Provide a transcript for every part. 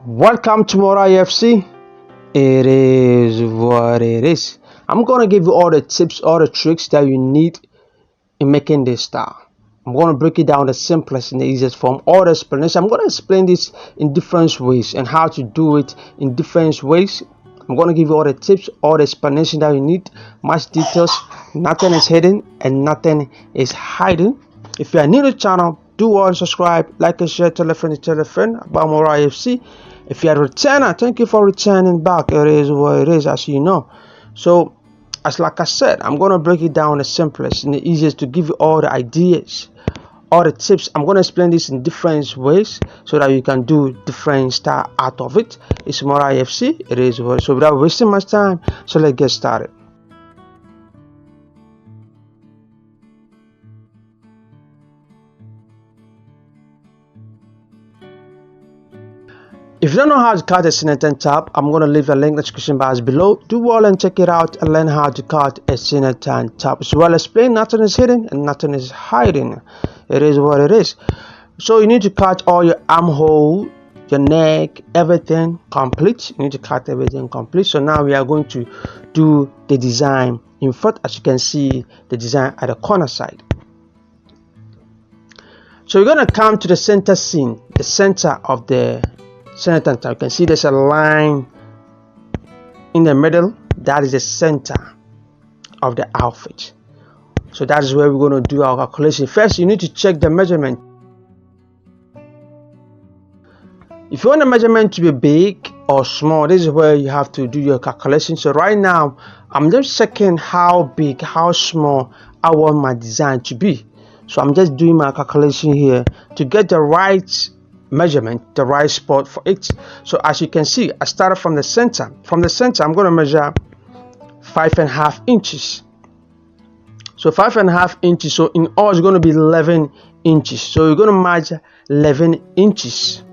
Welcome to Mora IFC. It is what it is. I'm gonna give you all the tips, all the tricks that you need in making this style. I'm gonna break it down the simplest and the easiest form, all the explanation. I'm gonna explain this in different ways and how to do it in different ways. I'm gonna give you all the tips, all the explanation that you need, much details. Nothing is hidden and nothing is hiding. If you are new to the channel, do all subscribe, like and share, tell a friend about Mora IFC. If you are a returner, thank you for returning back. It is what it is, as you know. So, as like I said, I'm gonna break it down the simplest and the easiest to give you all the ideas, all the tips. I'm gonna explain this in different ways so that you can do different style out of it. It's more IFC. It is what. So without wasting much time, so let's get started. If you don't know how to cut a Senator top, I'm going to leave a link in the description box below. Do well and check it out and learn how to cut a Senator top. It's well explained, nothing is hidden and nothing is hiding. It is what it is. So you need to cut all your armhole, your neck, everything complete. You need to cut everything complete. So now we are going to do the design in front. As you can see, the design at the corner side. So we're going to come to the center seam, the center of the center top. You can see there's a line in the middle. That is the center of the outfit. So that is where we're going to do our calculation. First, you need to check the measurement. If you want the measurement to be big or small, this is where you have to do your calculation. So right now, I'm just checking how big, how small I want my design to be. So I'm just doing my calculation here to get the right measurement, the right spot for it. So as you can see, I started from the center. From the center, I'm going to measure 5.5 inches. So 5.5 inches. So in all, it's going to be 11 inches. So you're going to measure 11 inches.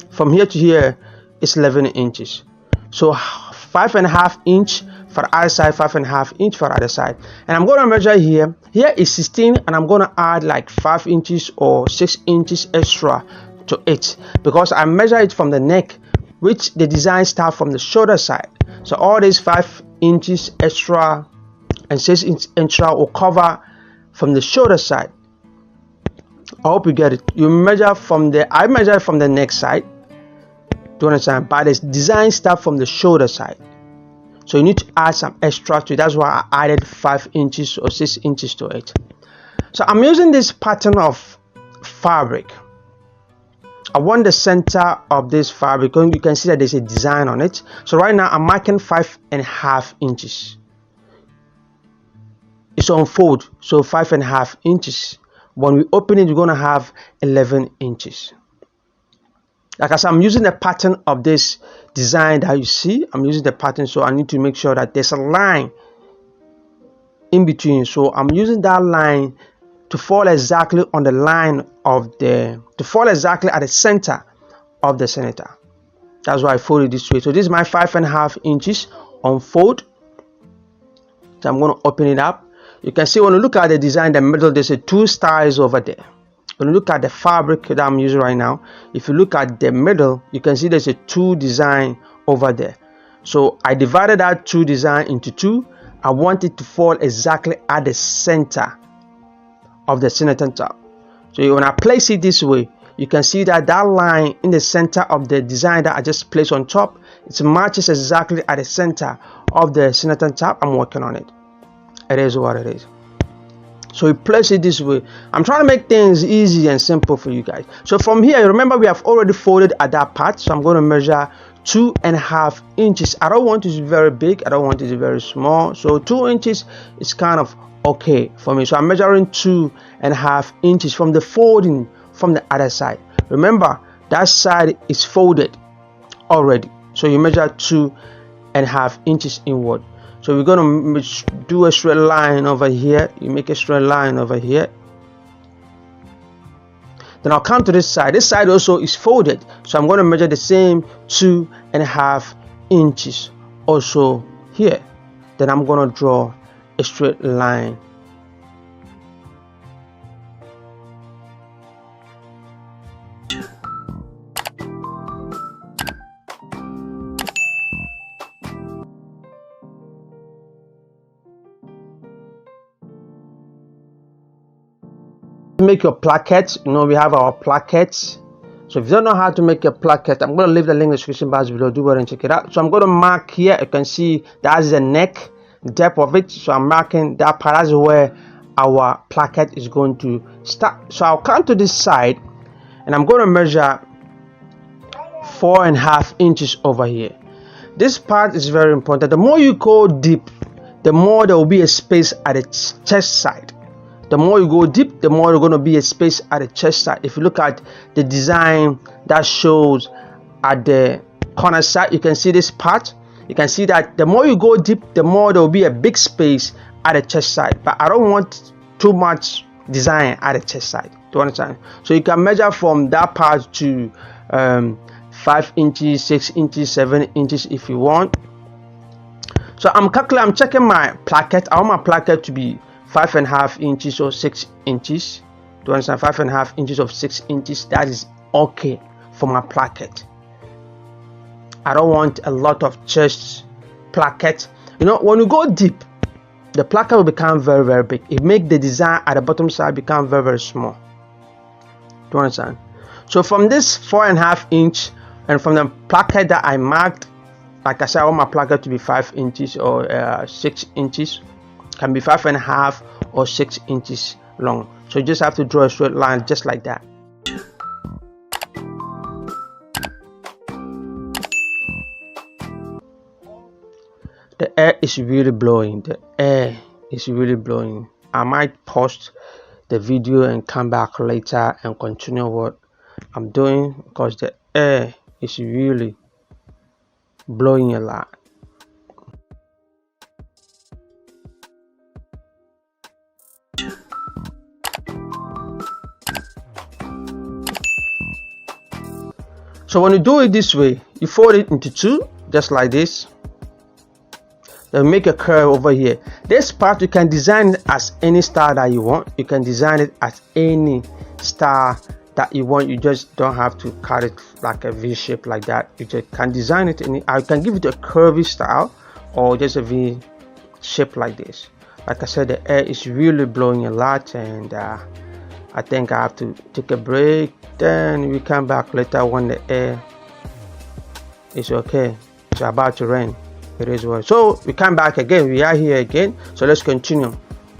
From here to here, it's 11 inches. So 5.5 inch for the other side, 5.5 inch for the other side. And I'm going to measure here. Here is 16, and I'm going to add like 5 inches or 6 inches extra to it, because I measure it from the neck, which the design starts from the shoulder side. So all these 5 inches extra and 6 inches extra will cover from the shoulder side. I hope you get it. You measure from I measure from the neck side. Do you understand? But the design starts from the shoulder side. So you need to add some extra to it. That's why I added 5 inches or 6 inches to it. So I'm using this pattern of fabric. I want the center of this fabric, and you can see that there's a design on it. So right now I'm marking 5.5 inches. It's on fold, so 5.5 inches. When we open it, we're going to have 11 inches. Like I said, I'm using the pattern of this design that you see. I'm using the pattern, so I need to make sure that there's a line in between. So I'm using that line to fall exactly on the line of to fall exactly at the center of the center. That's why I fold it this way. So this is my 5.5 inches on fold. So I'm going to open it up. You can see when you look at the design in the middle, there's a 2 styles over there. When you look at the fabric that I'm using right now, if you look at the middle, you can see there's a 2 design over there. So I divided that 2 design into 2. I want it to fall exactly at the center of the center top. So when I place it this way, you can see that that line in the center of the design that I just placed on top, it matches exactly at the center of the center top. I'm working on it. It is what it is. So you place it this way. I'm trying to make things easy and simple for you guys. So from here, remember we have already folded at that part. So I'm going to measure 2.5 inches. I don't want it to be very big. I don't want it to be very small. So 2 inches is kind of okay for me. So I'm measuring 2.5 inches from the folding from the other side. Remember, that side is folded already. So you measure 2.5 inches inward. So we're going to do a straight line over here. You make a straight line over here. Then I'll come to this side. This side also is folded. So I'm going to measure the same 2.5 inches also here. Then I'm going to draw a straight line. Make your placket. We have our plackets. So if you don't know how to make a placket, I'm going to leave the link in the description box below. Do go and check it out. So I'm going to mark here. You can see that is the neck, the depth of it. So I'm marking that part. That's where our placket is going to start. So I'll come to this side and I'm going to measure 4.5 inches over here. This part is very important. The more you go deep, the more there will be a space at the chest side. The more you go deep, the more there's going to be a space at the chest side. If you look at the design that shows at the corner side, you can see this part. You can see that the more you go deep, the more there will be a big space at the chest side. But I don't want too much design at the chest side. Do you understand? So you can measure from that part to 5 inches, 6 inches, 7 inches if you want. So I'm checking my placket. I want my placket to be 5.5 inches or 6 inches. Do you understand? 5.5 inches of 6 inches. That is okay for my placket. I don't want a lot of chest placket. When you go deep, the placket will become very, very big. It makes the design at the bottom side become very, very small. Do you understand? So from this 4.5 inch and from the placket that I marked, like I said, I want my placket to be 5 inches or 6 inches. Can be 5.5 or 6 inches long. So you just have to draw a straight line just like that. The air is really blowing. The air is really blowing. I might pause the video and come back later and continue what I'm doing because the air is really blowing a lot. So when you do it this way, you fold it into two, just like this. Then make a curve over here. This part you can design it as any style that you want. You can design it as any style that you want. You just don't have to cut it like a V shape like that. You just can design it I can give it a curvy style or just a V shape like this. Like I said, the air is really blowing a lot, and I think I have to take a break. Then we come back later when the air is okay. It's about to rain. It is well. So we come back again. We are here again. So let's continue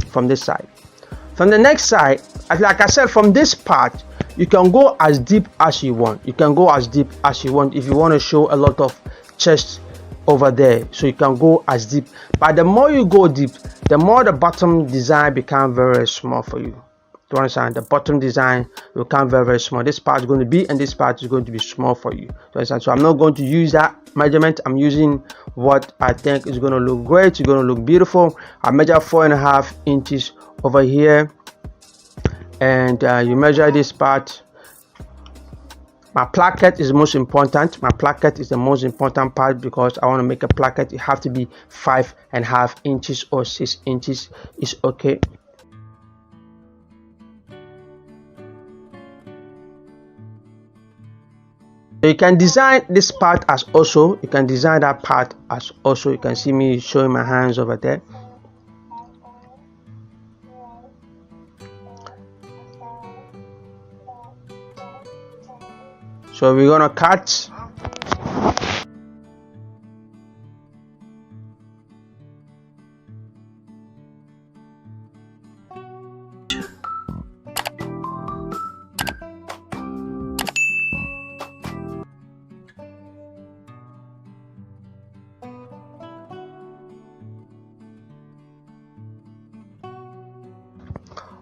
from this side. From the next side, like I said, from this part, you can go as deep as you want. You can go as deep as you want if you want to show a lot of chest over there. So you can go as deep. But the more you go deep, the more the bottom design becomes very small for you. Do you understand? The bottom design will become very, very small. This part is going to be, and this part is going to be small for you. Do you understand? So I'm not going to use that measurement. I'm using what I think is going to look great. It's going to look beautiful. I measure 4.5 inches over here, and you measure this part. My placket is the most important. My placket is the most important part because I want to make a placket. It have to be 5.5 inches or 6 inches. It's okay. You can design this part as also. You can design that part as also. You can see me showing my hands over there. So we're gonna cut.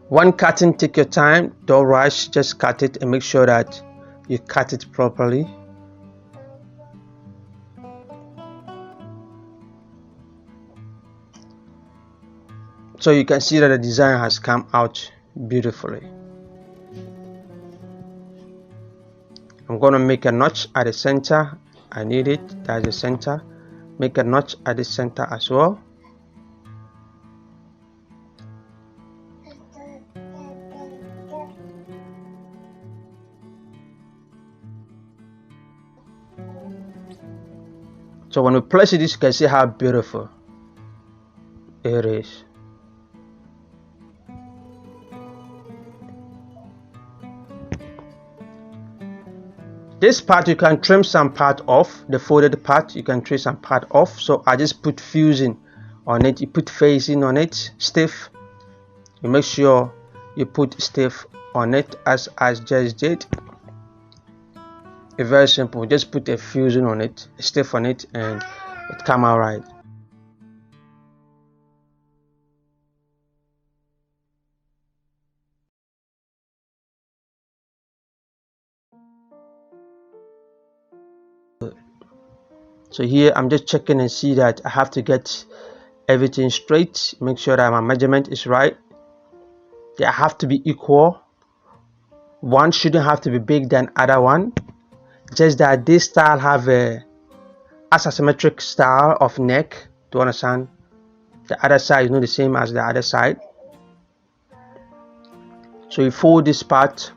When cutting, take your time, don't rush, just cut it and make sure that you cut it properly. So you can see that the design has come out beautifully. I'm going to make a notch at the center. I need it, that's the center. Make a notch at the center as well. So when we place it, you can see how beautiful it is. This part you can trim some part off, the folded part you can trim some part off. So I just put fusing on it. You put facing on it, stiff. You make sure you put stiff on it as I just did. It's very simple. Just put a fusing on it, a stiff on it, and it come out right. So here I'm just checking and see that I have to get everything straight. Make sure that my measurement is right. They have to be equal. One shouldn't have to be bigger than other one. Just that this style have a asymmetric style of neck. Do you understand? The other side is not the same as the other side. So you fold this part.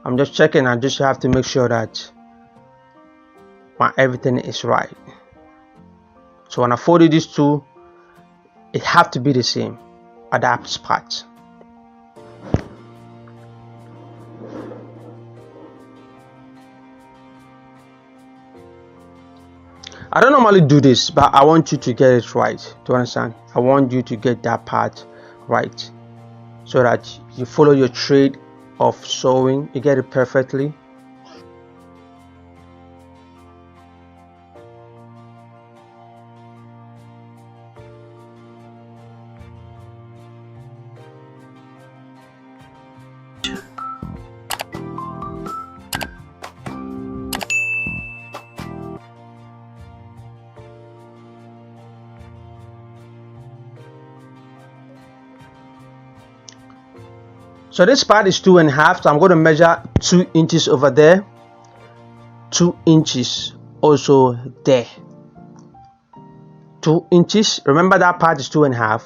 I'm just checking. I just have to make sure that everything is right. So when I folded these two, it have to be the same at that spot. I don't normally do this, but I want you to get it right. Do you understand? I want you to get that part right so that you follow your trade of sewing, you get it perfectly. So this part is 2.5, so I'm going to measure 2 inches over there, 2 inches also there, 2 inches. Remember that part is 2.5,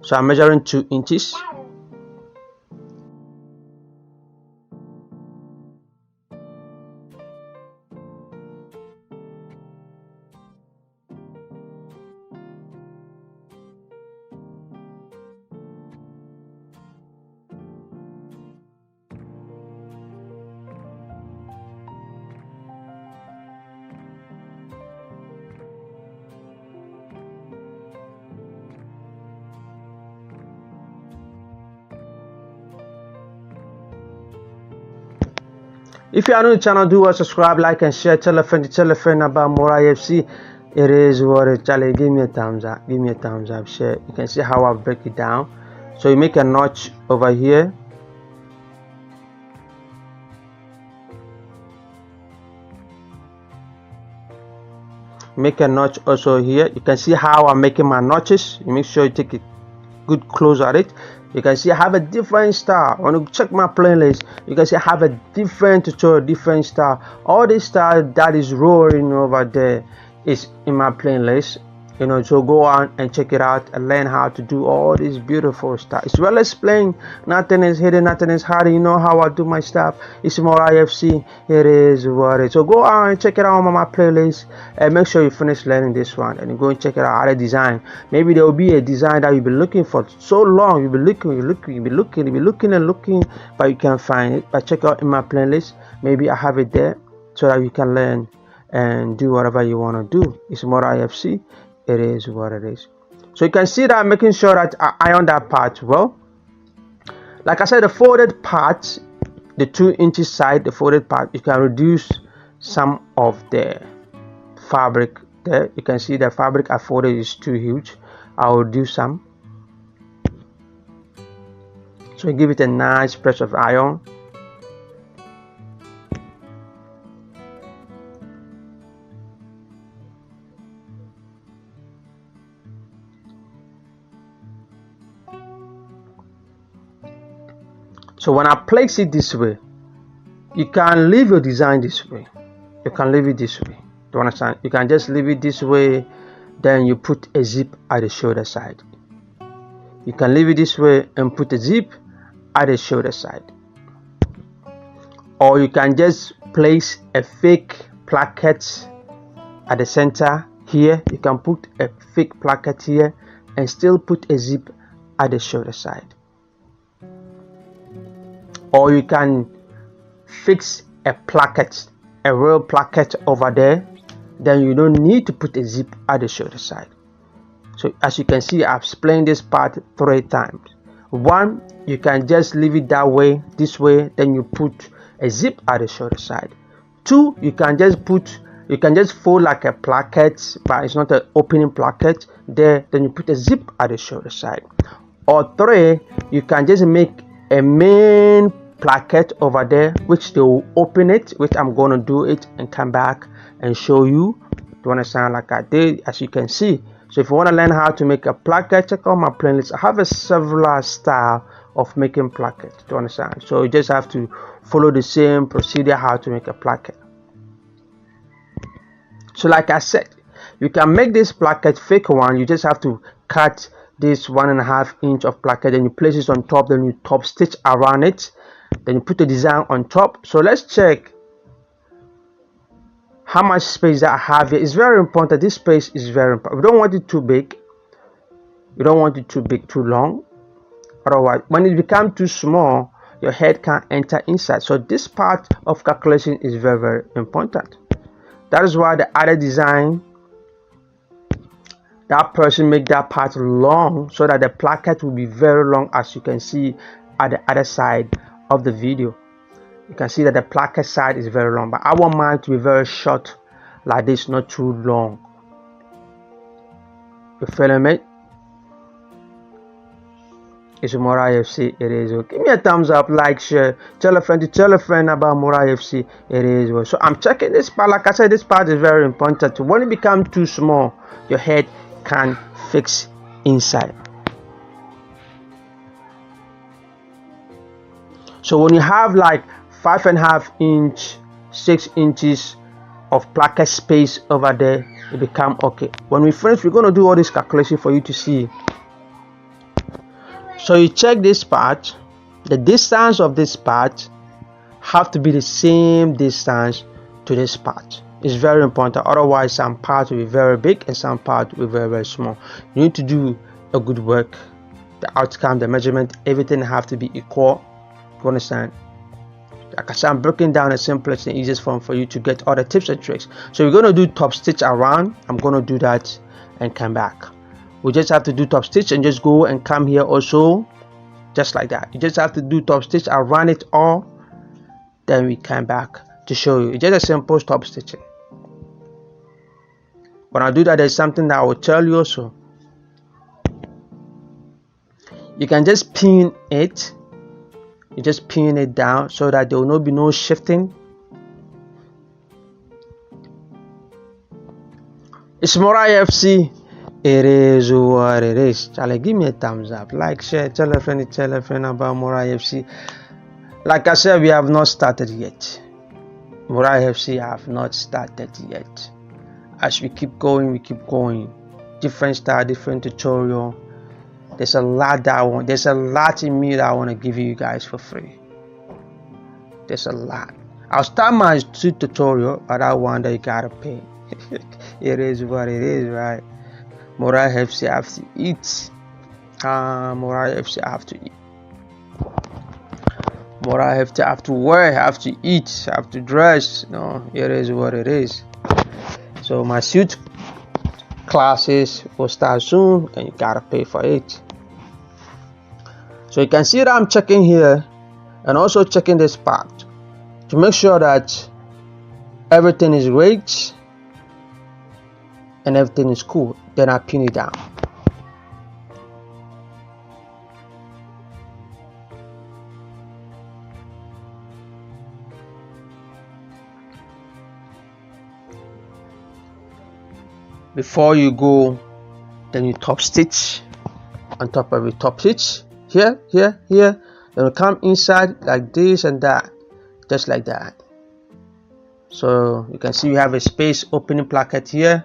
so I'm measuring 2 inches. If you are new to the channel, do subscribe, like, and share. Tell a friend about more IFC. It is what it Charlie. Give me a thumbs up. Give me a thumbs up. Share. You can see how I break it down. So you make a notch over here. Make a notch also here. You can see how I'm making my notches. You make sure you take a good close at it. You can see I have a different style. When you check my playlist, you can see I have a different tutorial, different style. All this style that is rolling over there is in my playlist. You know, so go on and check it out and learn how to do all this beautiful stuff. It's well explained. Nothing is hidden, nothing is hard. You know how I do my stuff. It's more IFC. It is what it is. So go on and check it out on my playlist and make sure you finish learning this one and go and check it out. Other design. Maybe there will be a design that you've been looking for so long. You'll be looking, but you can't find it. But check out in my playlist. Maybe I have it there so that you can learn and do whatever you want to do. It's more IFC. It is what it is. So you can see that I'm making sure that I iron that part well. Like I said, the folded part, the 2 inches side, the folded part, you can reduce some of the fabric there. You can see the fabric I folded is too huge. I'll reduce some. So you give it a nice press of iron. So when I place it this way, you can leave your design this way. You can leave it this way. Do you understand? You can just leave it this way, then you put a zip at the shoulder side. You can leave it this way and put a zip at the shoulder side. Or you can just place a fake placket at the center here, you can put a fake placket here and still put a zip at the shoulder side, or you can fix a placket, a real placket over there, then you don't need to put a zip at the shoulder side. So as you can see, I've explained this part 3 times. 1, you can just leave it that way, this way, then you put a zip at the shoulder side. 2, you can just fold like a placket, but it's not an opening placket there, then you put a zip at the shoulder side. Or 3, you can just make a main placket over there, which they will open it, which I'm going to do it and come back and show you. Do you understand? Like I did, as you can see. So if you want to learn how to make a placket, check out my playlist. I have a several style of making placket. Do you understand? So you just have to follow the same procedure how to make a placket. So like I said, you can make this placket fake one. You just have to cut this 1.5 inch of placket, then you place it on top, then you top stitch around it, then you put the design on top. So let's check how much space that I have here. It's very important. This space is very important. We don't want it too big. You don't want it too big, too long. Otherwise, when it becomes too small, your head can't enter inside. So this part of calculation is very, very important. That is why the other design, that person make that part long so that the placket will be very long, as you can see at the other side of the video. You can see that the placket side is very long, but I want mine to be very short like this, not too long. You feeling me? It's Morai FC. It is. Give me a thumbs up, like, share, tell a friend about Morai FC. It is. So I'm checking this part. Like I said, this part is very important. When it becomes too small, your head can fix inside. So when you have like 5.5 inch, 6 inches of placket space over there, it become okay. When we finish, we're going to do all this calculation for you to see. So you check this part, the distance of this part have to be the same distance to this part. It's very important. Otherwise, some parts will be very big and some parts will be very, very small. You need to do a good work. The outcome, the measurement, everything have to be equal. You understand? Like I said, I'm breaking down the simplest and easiest form for you to get all the tips and tricks. So we're going to do top stitch around. I'm going to do that and come back. We just have to do top stitch and just go and come here also, just like that. You just have to do top stitch around it all, then we come back to show you. It's just a simple top stitching. When I do that, there's something that I will tell you also. You can just pin it. You just pin it down so that there will not be no shifting. It's Morai FC. It is what it is. Charlie, give me a thumbs up, like, share, tell a friend about Morai FC. Like I said, we have not started yet. Morai FC have not started yet. As we keep going, we keep going. Different style, different tutorial. There's a lot that I want. There's a lot in me that I want to give you guys for free. There's a lot. I'll start my tutorial, but that one that you gotta pay. It is what it is, right? Morai FC have to eat. Morai FC have to eat. Morai FC have to wear, have to eat, have to dress. No, it is what it is. So my suit classes will start soon, and you gotta pay for it. So you can see that I'm checking here and also checking this part to make sure that everything is great and everything is cool. Then I pin it down. Before you go, then you top stitch on top of it. Top stitch here. Then you come inside like this and that, just like that. So you can see we have a space opening placket here.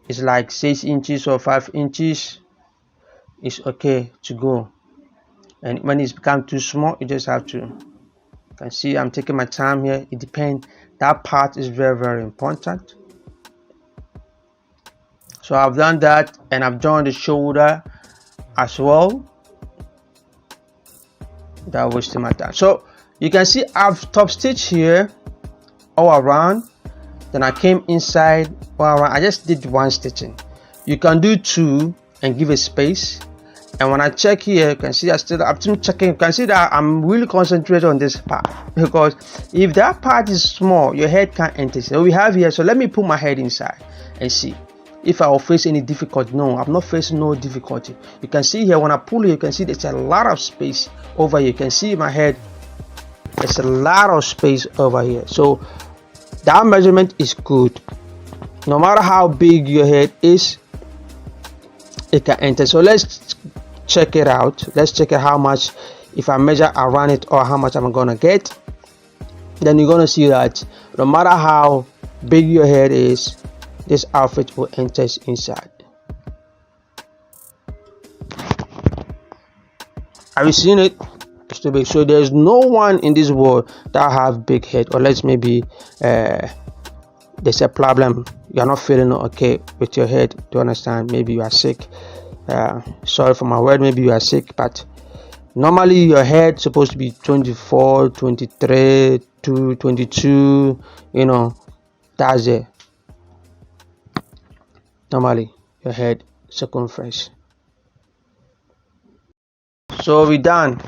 It's like 6 inches or 5 inches. It's okay to go. And when it's become too small, you just have to. You can see I'm taking my time here. It depends. That part is very, very important. So I've done that, and I've joined the shoulder as well. That wasting my time. So you can see I've top stitched here all around, then I came inside all around. I just did one stitching. You can do two and give a space. And when I check here, you can see I'm still checking. You can see that I'm really concentrated on this part, because if that part is small, your head can't enter. So we have here, so let me put my head inside and see if I will face any difficulty. No, I'm not facing no difficulty. You can see here when I pull it, you can see there's a lot of space over here. You can see my head, there's a lot of space over here. So that measurement is good. No matter how big your head is, it can enter. So let's check it out. Let's check it how much, if I measure around it, or how much I'm gonna get. Then you're gonna see that no matter how big your head is, this outfit will enter inside. Have you seen it? It's too big. So there's no one in this world that have big head, unless maybe there's a problem, you're not feeling okay with your head. Do you understand? Maybe you are sick. Sorry for my word, maybe you are sick, but normally your head supposed to be 24, 23 to 22, you know, that's it. Normally your head circumference. So we're done.